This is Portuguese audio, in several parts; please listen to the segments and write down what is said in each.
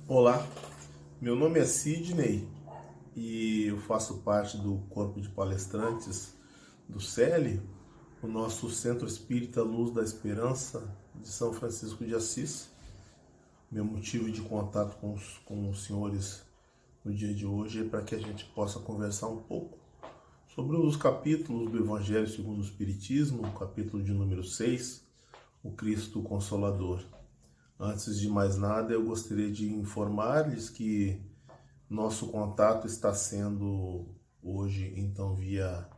Olá, meu nome é Sidney e eu faço parte do corpo de palestrantes do CELI, o nosso Centro Espírita Luz da Esperança de São Francisco de Assis. Meu motivo de contato com os senhores no dia de hoje é para que a gente possa conversar um pouco sobre um dos capítulos do Evangelho segundo o Espiritismo, o capítulo de número 6, o Cristo Consolador. Antes de mais nada, eu gostaria de informar-lhes que nosso contato está sendo hoje, então, via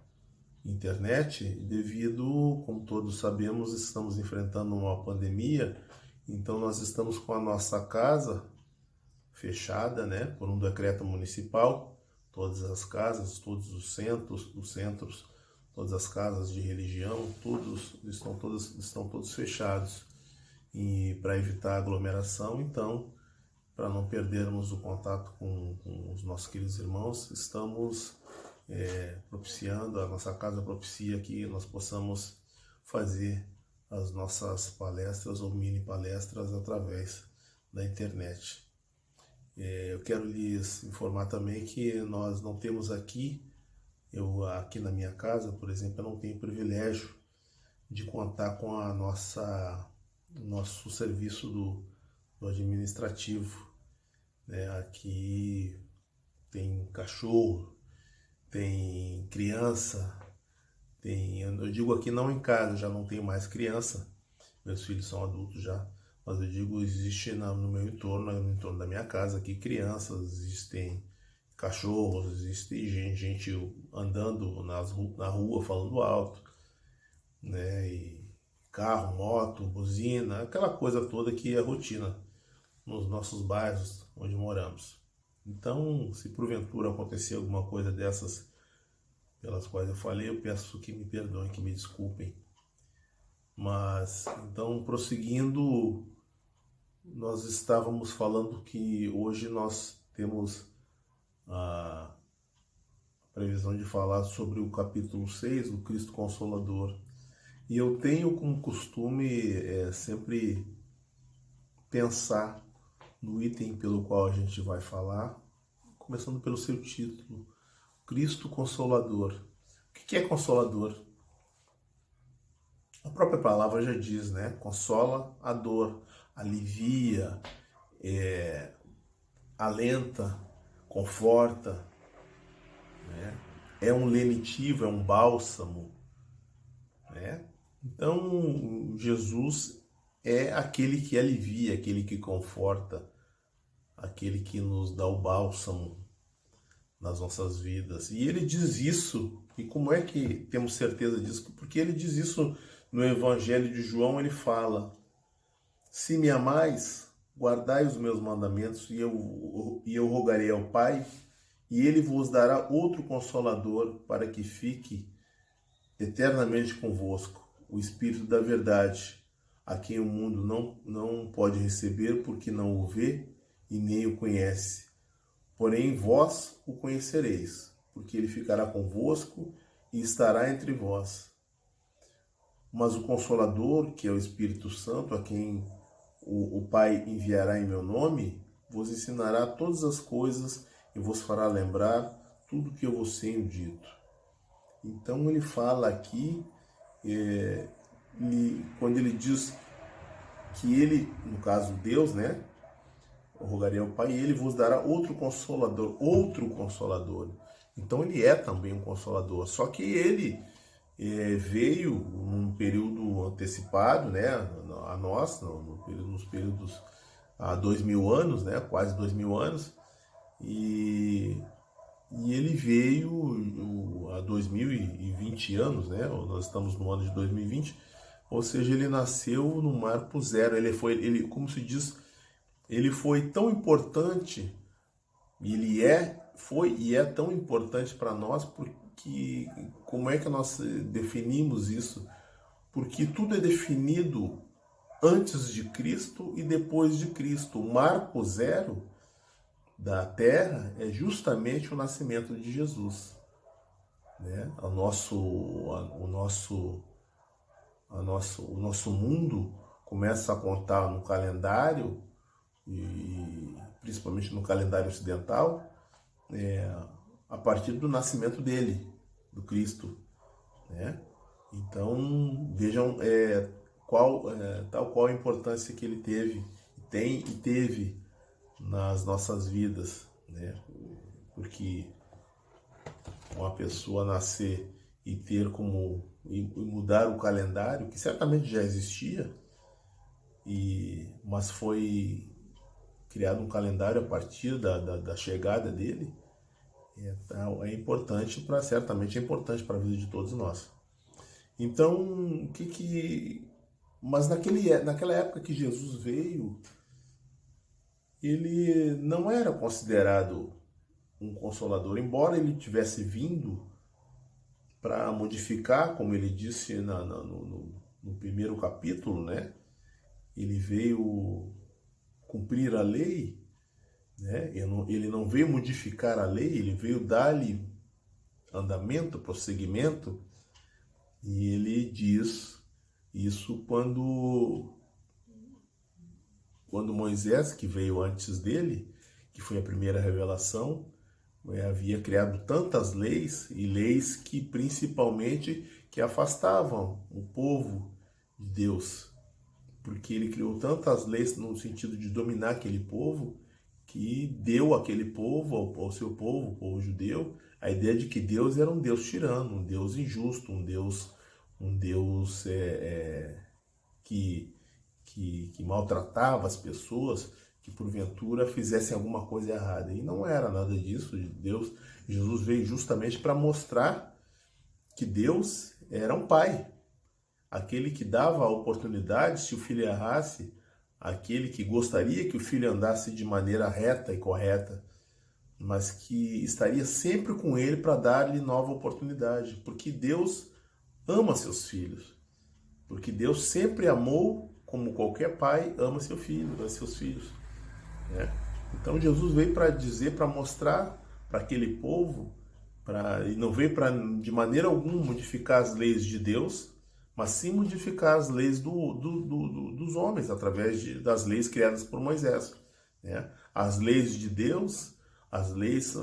internet, devido, como todos sabemos, estamos enfrentando uma pandemia, então nós estamos com a nossa casa fechada, né, por um decreto municipal, todas as casas, todos os centros, todas as casas de religião, estão todos fechados. E para evitar aglomeração, então, para não perdermos o contato com os nossos queridos irmãos, estamos propiciando, a nossa casa propicia que nós possamos fazer as nossas palestras ou mini palestras através da internet. Eu quero lhes informar também que nós não temos aqui, aqui na minha casa, por exemplo, eu não tenho privilégio de contar com o nosso serviço do administrativo. Aqui tem cachorro, tem criança, eu digo aqui não em casa, já não tenho mais criança, meus filhos são adultos já, mas eu digo, existe no meu entorno, no entorno da minha casa aqui, crianças, existem cachorros, existe gente andando na rua falando alto, né? E carro, moto, buzina, aquela coisa toda que é rotina nos nossos bairros onde moramos. Então, se porventura acontecer alguma coisa dessas pelas quais eu falei, eu peço que me perdoem, que me desculpem. Mas, então, prosseguindo, nós estávamos falando que hoje nós temos a previsão de falar sobre o capítulo 6, o Cristo Consolador. E eu tenho como costume sempre pensar no item pelo qual a gente vai falar, começando pelo seu título, Cristo Consolador. O que é consolador? A própria palavra já diz, né? Consola a dor, alivia, alenta, conforta, né? É um lenitivo, é um bálsamo, né? Então, Jesus é aquele que alivia, aquele que conforta, aquele que nos dá o bálsamo nas nossas vidas. E ele diz isso, e como é que temos certeza disso? Porque ele diz isso no Evangelho de João, ele fala: se me amais, guardai os meus mandamentos, e eu rogarei ao Pai, e ele vos dará outro Consolador para que fique eternamente convosco, o Espírito da verdade, a quem o mundo não pode receber porque não o vê e nem o conhece. Porém vós o conhecereis, porque ele ficará convosco e estará entre vós. Mas o Consolador, que é o Espírito Santo, a quem o Pai enviará em meu nome, vos ensinará todas as coisas e vos fará lembrar tudo que eu vos tenho dito. Então ele fala aqui, quando ele diz que ele, no caso Deus, né? Eu rogarei ao Pai e ele vos dará outro Consolador, outro Consolador. Então ele é também um Consolador, só que ele veio num período antecipado, né, a nós, nos períodos há 2000 anos, né, quase 2000 anos, e ele veio há 2020 anos, né, nós estamos no ano de 2020, ou seja, ele nasceu no marco zero, como se diz, ele foi tão importante, foi e é tão importante para nós, porque como é que nós definimos isso? Porque tudo é definido antes de Cristo e depois de Cristo. O marco zero da Terra é justamente o nascimento de Jesus, né? O nosso mundo começa a contar no calendário e principalmente no calendário ocidental, a partir do nascimento dele, do Cristo, né? Então vejam tal qual a importância que ele teve, tem e teve nas nossas vidas, né? Porque uma pessoa nascer e ter como e mudar o calendário, que certamente já existia, mas foi criado um calendário a partir da chegada dele, é importante certamente é importante para a vida de todos nós. Então, mas naquela época que Jesus veio, ele não era considerado um consolador, embora ele tivesse vindo para modificar, como ele disse no primeiro capítulo, né? Ele veio cumprir a lei, né? Ele não veio modificar a lei, ele veio dar-lhe andamento, prosseguimento, e ele diz isso quando Moisés, que veio antes dele, que foi a primeira revelação, havia criado tantas leis, e leis que principalmente que afastavam o povo de Deus, porque ele criou tantas leis no sentido de dominar aquele povo, que deu àquele povo, ao seu povo, o povo judeu, a ideia de que Deus era um Deus tirano, um Deus injusto, um Deus que maltratava as pessoas, que porventura fizessem alguma coisa errada. E não era nada disso. Jesus veio justamente para mostrar que Deus era um pai, aquele que dava a oportunidade, se o filho errasse, aquele que gostaria que o filho andasse de maneira reta e correta, mas que estaria sempre com ele para dar-lhe nova oportunidade, porque Deus ama seus filhos, porque Deus sempre amou como qualquer pai ama seus filhos, né? Então Jesus veio para dizer, para mostrar para aquele povo, e não veio para de maneira alguma modificar as leis de Deus, mas sim modificar as leis dos homens através das leis criadas por Moisés, né? As leis de Deus, as leis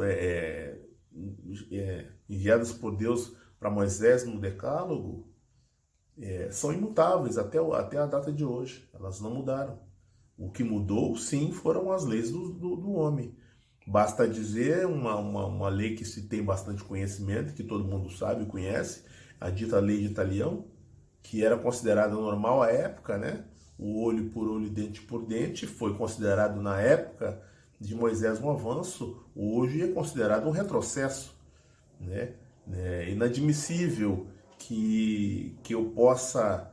enviadas por Deus para Moisés no Decálogo, são imutáveis até a data de hoje. Elas não mudaram. O que mudou, sim, foram as leis do homem. Basta dizer uma lei que se tem bastante conhecimento, que todo mundo sabe e conhece, a dita lei de Italião, que era considerada normal à época, né? O olho por olho, dente por dente, foi considerado na época de Moisés um avanço, hoje é considerado um retrocesso, né? É inadmissível que eu possa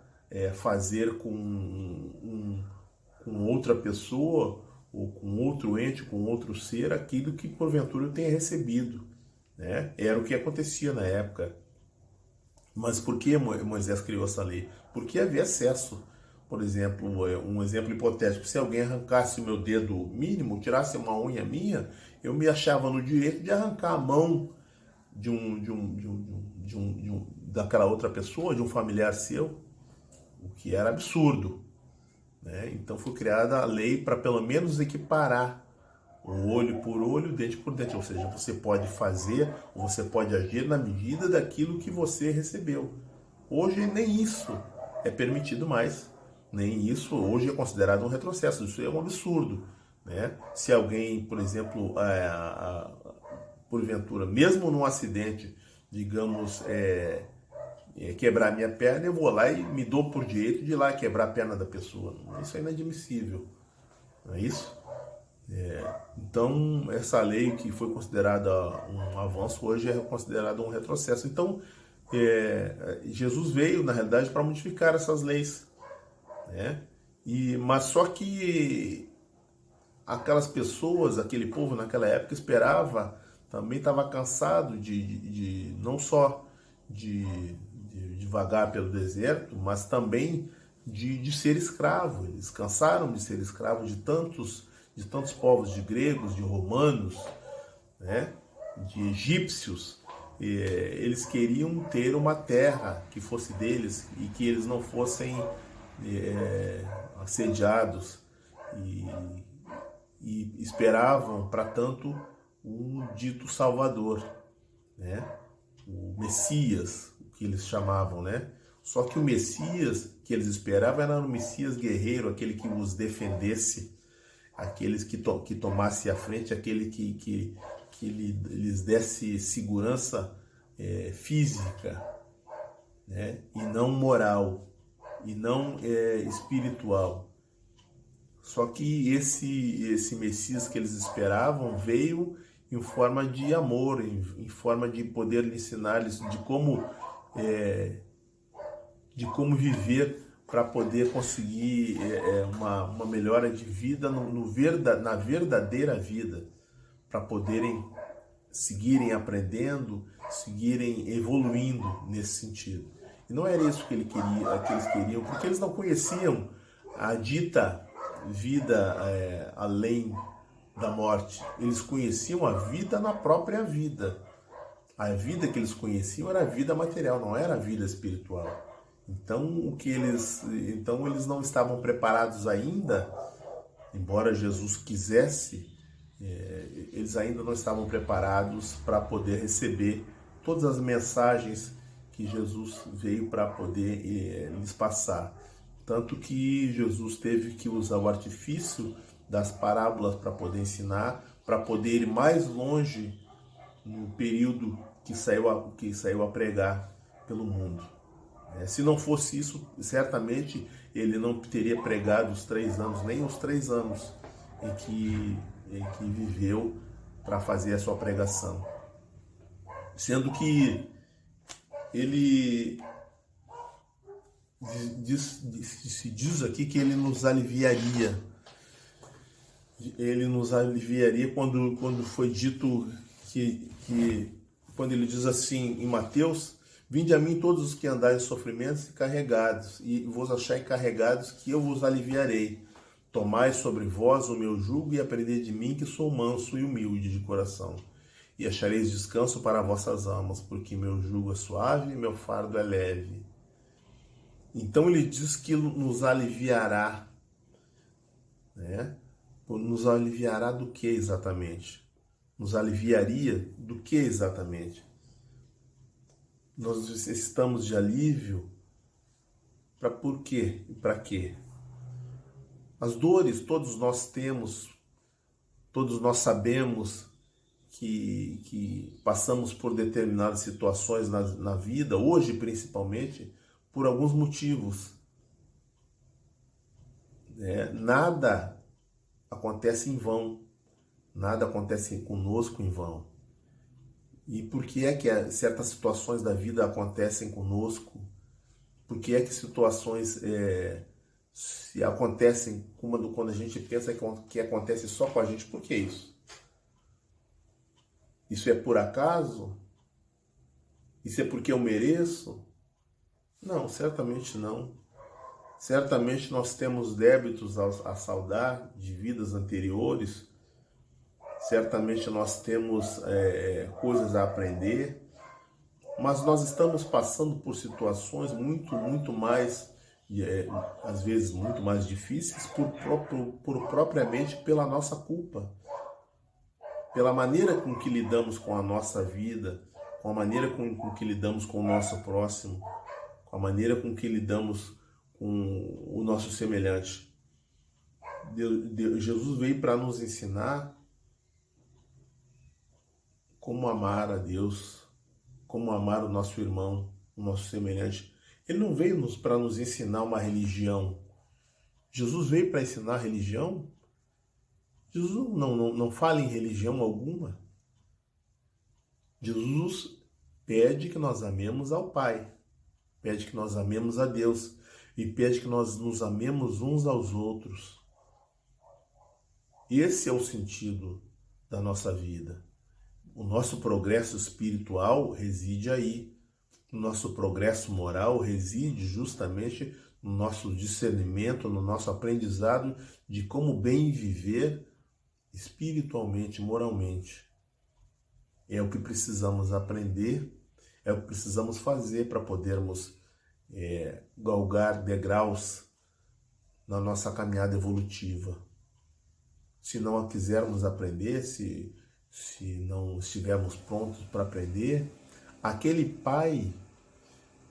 fazer com outra pessoa, ou com outro ente, com outro ser, aquilo que porventura eu tenha recebido, né? Era o que acontecia na época. Mas por que Moisés criou essa lei? Porque havia excesso. Por exemplo, um exemplo hipotético, se alguém arrancasse o meu dedo mínimo, tirasse uma unha minha, eu me achava no direito de arrancar a mão daquela outra pessoa, de um familiar seu, o que era absurdo, né? Então foi criada a lei para pelo menos equiparar o olho por olho, dente por dente, ou seja, você pode fazer, ou você pode agir na medida daquilo que você recebeu. Hoje nem isso é permitido mais, nem isso hoje é considerado um retrocesso, isso é um absurdo, né? Se alguém, por exemplo, porventura, mesmo num acidente, digamos, quebrar minha perna, eu vou lá e me dou por direito de ir lá quebrar a perna da pessoa. Isso é inadmissível, não é isso? Então, essa lei que foi considerada um avanço, hoje é considerada um retrocesso. Então, Jesus veio, na realidade, para modificar essas leis, né? Mas só que aquelas pessoas, aquele povo naquela época esperava, também estava cansado de não só de vagar pelo deserto, mas também de ser escravo. Eles cansaram de ser escravos de tantos povos, de gregos, de romanos, né, de egípcios. Eles queriam ter uma terra que fosse deles e que eles não fossem assediados e esperavam, para tanto, um dito Salvador, né? O Messias, que eles chamavam, né? Só que o Messias que eles esperavam era um Messias guerreiro, aquele que os defendesse, aqueles que tomasse a frente, aquele que lhes desse segurança física, né? E não moral, e não espiritual. Só que esse Messias que eles esperavam veio em forma de amor, em forma de poder ensinar-lhes de como viver para poder conseguir uma melhora de vida na verdadeira vida, para poderem seguirem aprendendo, seguirem evoluindo nesse sentido. E não era isso que eles queriam, porque eles não conheciam a dita vida além da morte. Eles conheciam a vida na própria vida. A vida que eles conheciam era a vida material, não era a vida espiritual. Então eles não estavam preparados ainda, embora Jesus quisesse, eles ainda não estavam preparados para poder receber todas as mensagens que Jesus veio para poder lhes passar. Tanto que Jesus teve que usar o artifício das parábolas para poder ensinar, para poder ir mais longe no período que saiu a pregar pelo mundo. Se não fosse isso, certamente ele não teria pregado os 3 anos, nem os 3 anos em que viveu para fazer a sua pregação. Sendo que ele se diz aqui que ele nos aliviaria. Ele nos aliviaria quando foi dito quando ele diz assim em Mateus: vinde a mim todos os que andais em sofrimentos e carregados, e vos achai carregados, que eu vos aliviarei. Tomai sobre vós o meu jugo e aprendei de mim, que sou manso e humilde de coração. E achareis descanso para vossas almas, porque meu jugo é suave e meu fardo é leve. Então ele diz que nos aliviará, né? Nos aliviará do que exatamente? Nos aliviaria do que exatamente? Nós necessitamos de alívio para por quê e para quê? As dores todos nós temos, todos nós sabemos que passamos por determinadas situações na vida, hoje principalmente, por alguns motivos. Nada acontece em vão, nada acontece conosco em vão. E por que é que certas situações da vida acontecem conosco? Por que é que situações se acontecem quando a gente pensa que acontece só com a gente? Por que isso? Isso é por acaso? Isso é porque eu mereço? Não, certamente não. Certamente nós temos débitos a saldar de vidas anteriores. Certamente nós temos coisas a aprender, mas nós estamos passando por situações muito mais, às vezes muito mais difíceis, propriamente pela nossa culpa, pela maneira com que lidamos com a nossa vida, com a maneira com que lidamos com o nosso próximo, com a maneira com que lidamos com o nosso semelhante. Jesus veio para nos ensinar como amar a Deus, como amar o nosso irmão, o nosso semelhante. Ele não veio para nos ensinar uma religião. Jesus veio para ensinar religião? Jesus não fala em religião alguma. Jesus pede que nós amemos ao Pai, pede que nós amemos a Deus e pede que nós nos amemos uns aos outros. Esse é o sentido da nossa vida. O nosso progresso espiritual reside aí. O nosso progresso moral reside justamente no nosso discernimento, no nosso aprendizado de como bem viver espiritualmente, moralmente. É o que precisamos aprender, é o que precisamos fazer para podermos galgar degraus na nossa caminhada evolutiva. se não a quisermos aprender, se não estivermos prontos para aprender. Aquele pai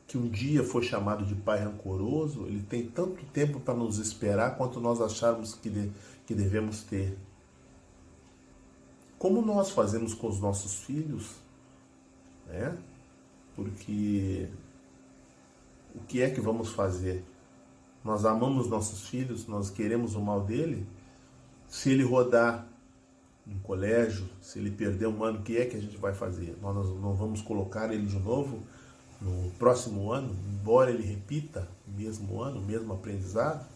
que um dia foi chamado de pai rancoroso, ele tem tanto tempo para nos esperar quanto nós acharmos que devemos ter. Como nós fazemos com os nossos filhos, né? Porque o que é que vamos fazer? Nós amamos nossos filhos, nós queremos o mal dele. Se ele rodar no colégio, se ele perder um ano, o que é que a gente vai fazer? Nós não vamos colocar ele de novo no próximo ano, embora ele repita o mesmo ano, o mesmo aprendizado.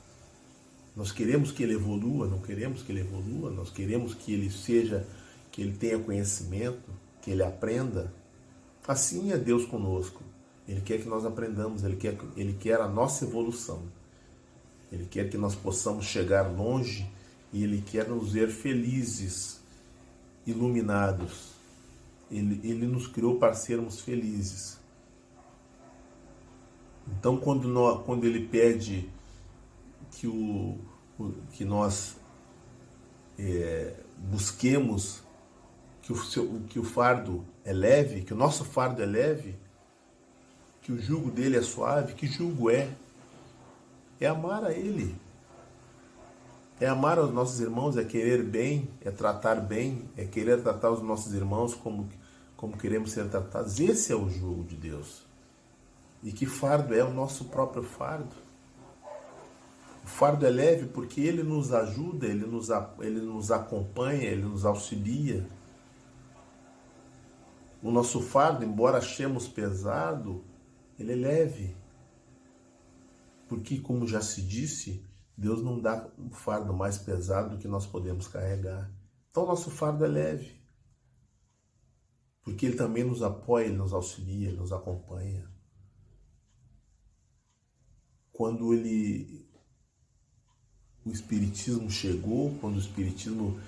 Nós queremos que ele evolua, não queremos que ele evolua, nós queremos que ele seja, que ele tenha conhecimento, que ele aprenda. Assim é Deus conosco. Ele quer que nós aprendamos, ele quer a nossa evolução. Ele quer que nós possamos chegar longe e ele quer nos ver felizes, iluminados. Ele nos criou para sermos felizes. Então, quando ele pede que nós busquemos que o fardo é leve, que o nosso fardo é leve, que o jugo dele é suave, que jugo é? É amar a ele. É amar os nossos irmãos, é querer bem, é tratar bem, é querer tratar os nossos irmãos como queremos ser tratados. Esse é o jugo de Deus. E que fardo é o nosso próprio fardo? O fardo é leve porque ele nos ajuda, ele nos acompanha, ele nos auxilia. O nosso fardo, embora achemos pesado, ele é leve. Porque, como já se disse, Deus não dá um fardo mais pesado do que nós podemos carregar. Então, o nosso fardo é leve. Porque Ele também nos apoia, Ele nos auxilia, Ele nos acompanha. Quando o Espiritismo chegou, quando o Espiritismo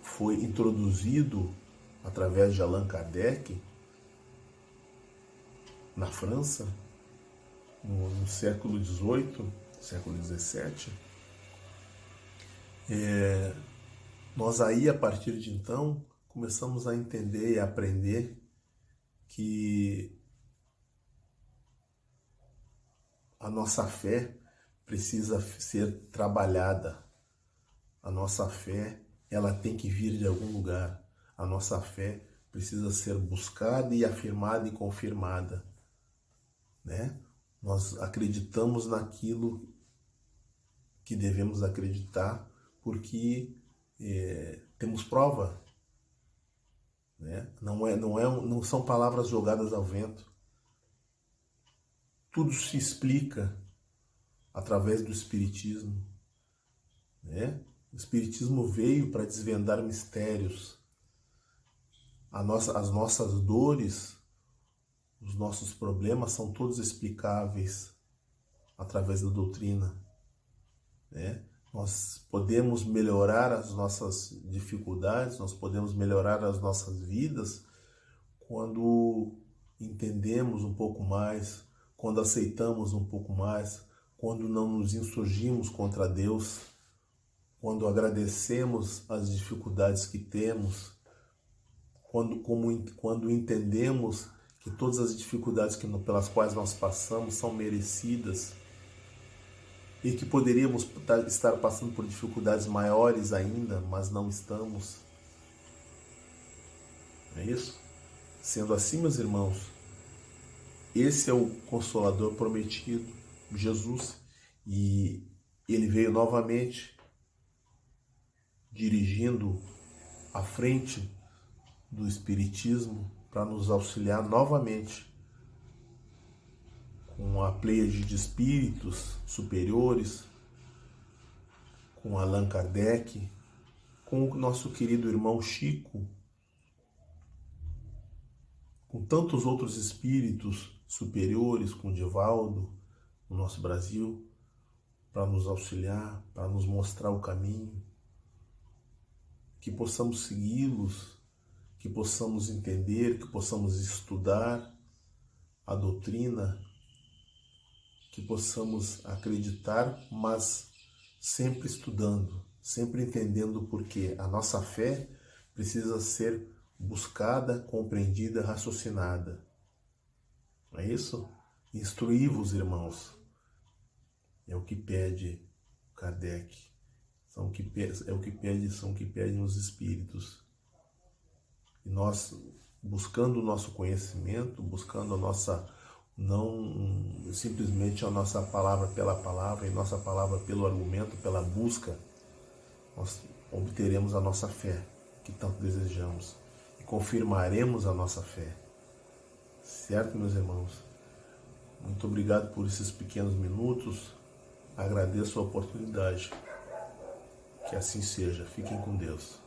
foi introduzido através de Allan Kardec, na França, no século XVIII, século XVII, nós aí, a partir de então, começamos a entender e a aprender que a nossa fé precisa ser trabalhada. A nossa fé, ela tem que vir de algum lugar. A nossa fé precisa ser buscada e afirmada e confirmada, né? Nós acreditamos naquilo que devemos acreditar porque temos prova, né? Não são palavras jogadas ao vento. Tudo se explica através do Espiritismo, né? O Espiritismo veio para desvendar mistérios. As nossas dores, os nossos problemas são todos explicáveis através da doutrina, né? Nós podemos melhorar as nossas dificuldades, nós podemos melhorar as nossas vidas quando entendemos um pouco mais, quando aceitamos um pouco mais, quando não nos insurgimos contra Deus, quando agradecemos as dificuldades que temos, quando entendemos que todas as dificuldades pelas quais nós passamos são merecidas e que poderíamos estar passando por dificuldades maiores ainda, mas não estamos. Não é isso? Sendo assim, meus irmãos, esse é o Consolador prometido, Jesus, e ele veio novamente dirigindo à frente do Espiritismo para nos auxiliar novamente com a pleiade de espíritos superiores, com Allan Kardec, com o nosso querido irmão Chico, com tantos outros espíritos superiores, com Divaldo, no nosso Brasil, para nos auxiliar, para nos mostrar o caminho, que possamos segui-los, que possamos entender, que possamos estudar a doutrina, que possamos acreditar, mas sempre estudando, sempre entendendo o porquê. A nossa fé precisa ser buscada, compreendida, raciocinada. Não é isso? Instruí-vos, irmãos. É o que pede Kardec. É o que pedem os espíritos. E nós, buscando o nosso conhecimento, buscando a nossa, não simplesmente a nossa palavra pela palavra, e nossa palavra pelo argumento, pela busca, nós obteremos a nossa fé, que tanto desejamos, e confirmaremos a nossa fé. Certo, meus irmãos? Muito obrigado por esses pequenos minutos. Agradeço a oportunidade. Que assim seja. Fiquem com Deus.